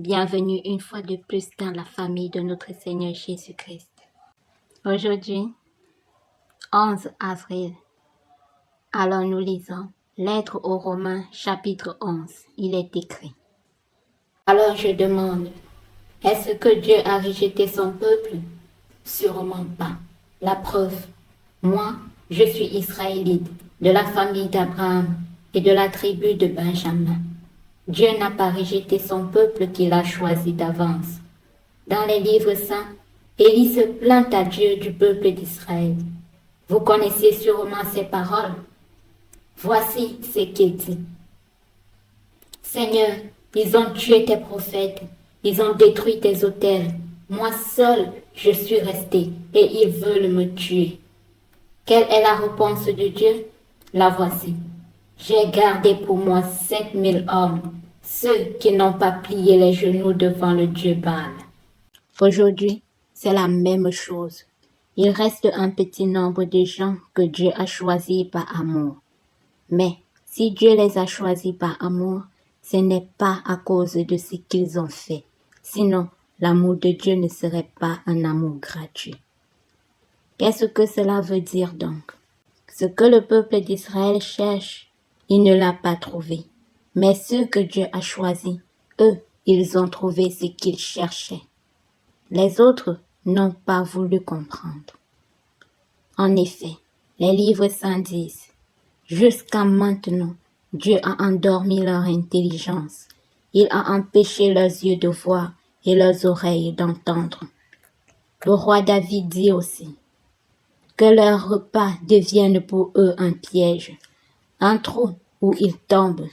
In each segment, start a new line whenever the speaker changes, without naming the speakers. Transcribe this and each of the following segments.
Bienvenue une fois de plus dans la famille de notre Seigneur Jésus-Christ. Aujourd'hui, 11 avril, alors nous lisons Lettre aux Romains chapitre 11. Il est écrit. Alors je demande, est-ce que Dieu a rejeté son peuple? Sûrement pas. La preuve, moi, je suis israélite, de la famille d'Abraham et de la tribu de Benjamin. Dieu n'a pas rejeté son peuple qu'il a choisi d'avance. Dans les livres saints, Élie se plaint à Dieu du peuple d'Israël. Vous connaissez sûrement ces paroles. Voici ce qu'il dit. Seigneur, ils ont tué tes prophètes, ils ont détruit tes autels. Moi seul, je suis resté et ils veulent me tuer. Quelle est la réponse de Dieu? La voici. J'ai gardé pour moi 5000 hommes, ceux qui n'ont pas plié les genoux devant le Dieu Baal. Aujourd'hui, c'est la même chose. Il reste un petit nombre de gens que Dieu a choisis par amour. Mais si Dieu les a choisis par amour, ce n'est pas à cause de ce qu'ils ont fait. Sinon, l'amour de Dieu ne serait pas un amour gratuit. Qu'est-ce que cela veut dire donc? Ce que le peuple d'Israël cherche, il ne l'a pas trouvé. Mais ceux que Dieu a choisis, eux, ils ont trouvé ce qu'ils cherchaient. Les autres n'ont pas voulu comprendre. En effet, les livres saints disent, jusqu'à maintenant, Dieu a endormi leur intelligence. Il a empêché leurs yeux de voir et leurs oreilles d'entendre. Le roi David dit aussi, que leur repas devienne pour eux un piège, un trou où ils tombent,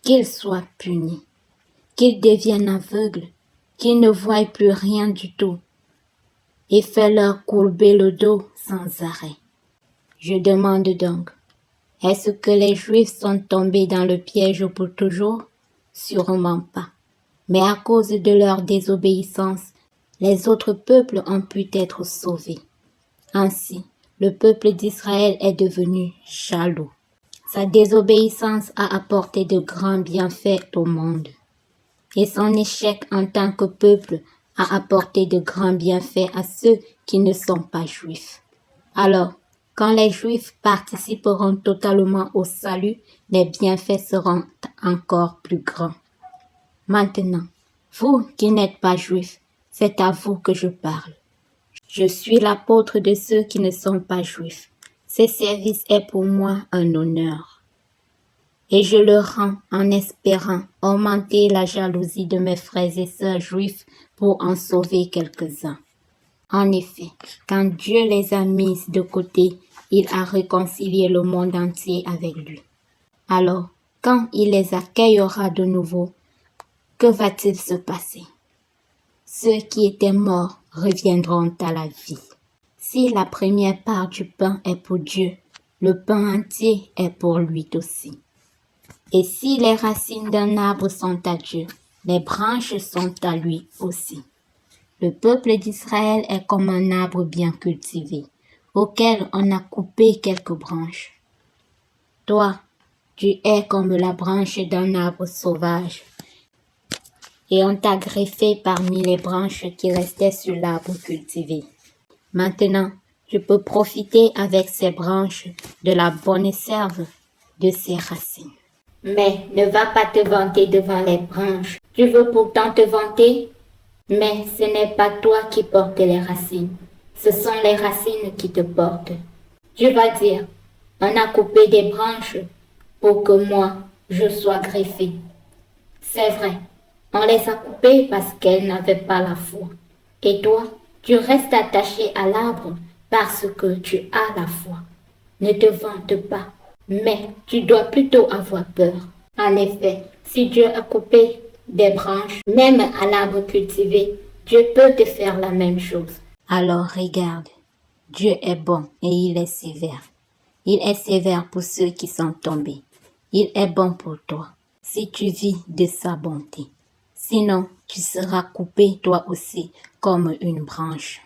qu'ils soient punis, qu'ils deviennent aveugles, qu'ils ne voient plus rien du tout, et fais-leur courber le dos sans arrêt. Je demande donc, est-ce que les Juifs sont tombés dans le piège pour toujours? Sûrement pas. Mais à cause de leur désobéissance, les autres peuples ont pu être sauvés. Ainsi, le peuple d'Israël est devenu jaloux. Sa désobéissance a apporté de grands bienfaits au monde. Et son échec en tant que peuple a apporté de grands bienfaits à ceux qui ne sont pas juifs. Alors, quand les juifs participeront totalement au salut, les bienfaits seront encore plus grands. Maintenant, vous qui n'êtes pas juifs, c'est à vous que je parle. Je suis l'apôtre de ceux qui ne sont pas juifs. Ce service est pour moi un honneur. Et je le rends en espérant augmenter la jalousie de mes frères et sœurs juifs pour en sauver quelques-uns. En effet, quand Dieu les a mis de côté, il a réconcilié le monde entier avec lui. Alors, quand il les accueillera de nouveau, que va-t-il se passer? Ceux qui étaient morts reviendront à la vie. Si la première part du pain est pour Dieu, le pain entier est pour lui aussi. Et si les racines d'un arbre sont à Dieu, les branches sont à lui aussi. Le peuple d'Israël est comme un arbre bien cultivé, auquel on a coupé quelques branches. Toi, tu es comme la branche d'un arbre sauvage, et on t'a greffé parmi les branches qui restaient sur l'arbre cultivé. Maintenant, tu peux profiter avec ces branches de la bonne serve de ses racines. Mais ne va pas te vanter devant les branches. Tu veux pourtant te vanter, mais ce n'est pas toi qui portes les racines. Ce sont les racines qui te portent. Tu vas dire, on a coupé des branches pour que moi, je sois greffé. C'est vrai, on les a coupées parce qu'elles n'avaient pas la foi. Et toi, tu restes attaché à l'arbre parce que tu as la foi. Ne te vante pas, mais tu dois plutôt avoir peur. En effet, si Dieu a coupé des branches, même à l'arbre cultivé, Dieu peut te faire la même chose. Alors regarde, Dieu est bon et il est sévère. Il est sévère pour ceux qui sont tombés. Il est bon pour toi, si tu vis de sa bonté. Sinon, tu seras coupé toi aussi comme une branche.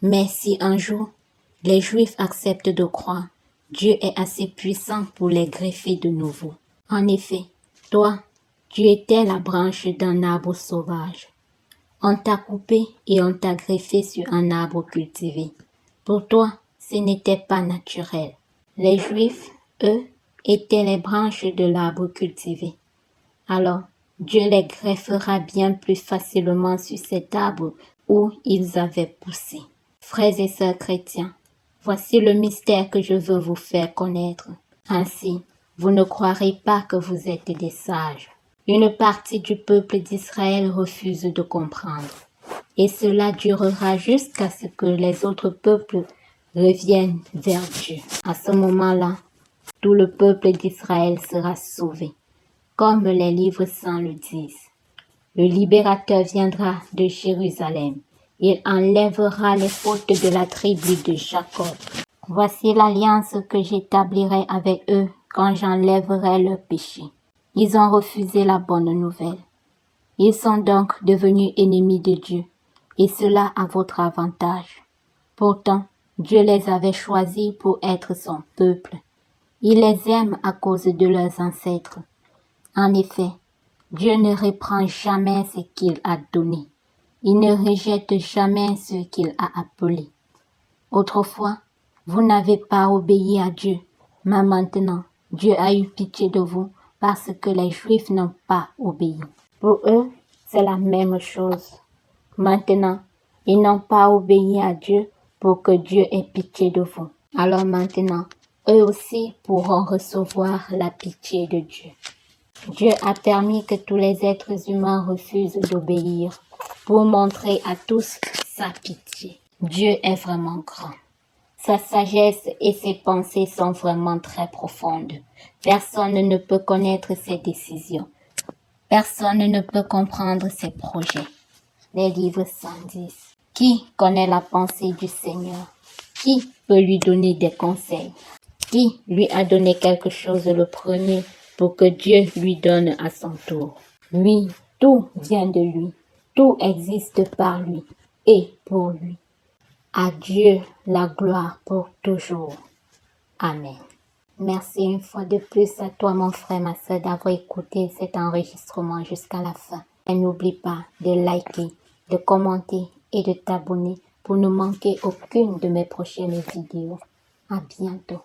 Mais si un jour, les Juifs acceptent de croire, Dieu est assez puissant pour les greffer de nouveau. En effet, toi, Tu étais la branche d'un arbre sauvage. On t'a coupé et on t'a greffé sur un arbre cultivé. Pour toi, ce n'était pas naturel. Les Juifs, eux, étaient les branches de l'arbre cultivé. Alors, Dieu les greffera bien plus facilement sur cet arbre où ils avaient poussé. Frères et sœurs chrétiens, voici le mystère que je veux vous faire connaître. Ainsi, vous ne croirez pas que vous êtes des sages. Une partie du peuple d'Israël refuse de comprendre. Et cela durera jusqu'à ce que les autres peuples reviennent vers Dieu. À ce moment-là, tout le peuple d'Israël sera sauvé, comme les livres saints le disent. Le libérateur viendra de Jérusalem. Il enlèvera les fautes de la tribu de Jacob. Voici l'alliance que j'établirai avec eux quand j'enlèverai leurs péchés. Ils ont refusé la bonne nouvelle. Ils sont donc devenus ennemis de Dieu, et cela à votre avantage. Pourtant, Dieu les avait choisis pour être son peuple. Il les aime à cause de leurs ancêtres. En effet, Dieu ne reprend jamais ce qu'il a donné. Il ne rejette jamais ce qu'il a appelé. Autrefois, vous n'avez pas obéi à Dieu, mais maintenant, Dieu a eu pitié de vous parce que les Juifs n'ont pas obéi. Pour eux, c'est la même chose. Maintenant, ils n'ont pas obéi à Dieu pour que Dieu ait pitié de vous. Alors maintenant, eux aussi pourront recevoir la pitié de Dieu. Dieu a permis que tous les êtres humains refusent d'obéir pour montrer à tous sa pitié. Dieu est vraiment grand. Sa sagesse et ses pensées sont vraiment très profondes. Personne ne peut connaître ses décisions. Personne ne peut comprendre ses projets. Les livres saints disent, qui connaît la pensée du Seigneur? Qui peut lui donner des conseils? Qui lui a donné quelque chose le premier pour que Dieu lui donne à son tour? Lui, tout vient de lui. Tout existe par lui et pour lui. À Dieu la gloire pour toujours. Amen. Merci une fois de plus à toi, mon frère, ma soeur, d'avoir écouté cet enregistrement jusqu'à la fin. Et n'oublie pas de liker, de commenter et de t'abonner pour ne manquer aucune de mes prochaines vidéos. À bientôt.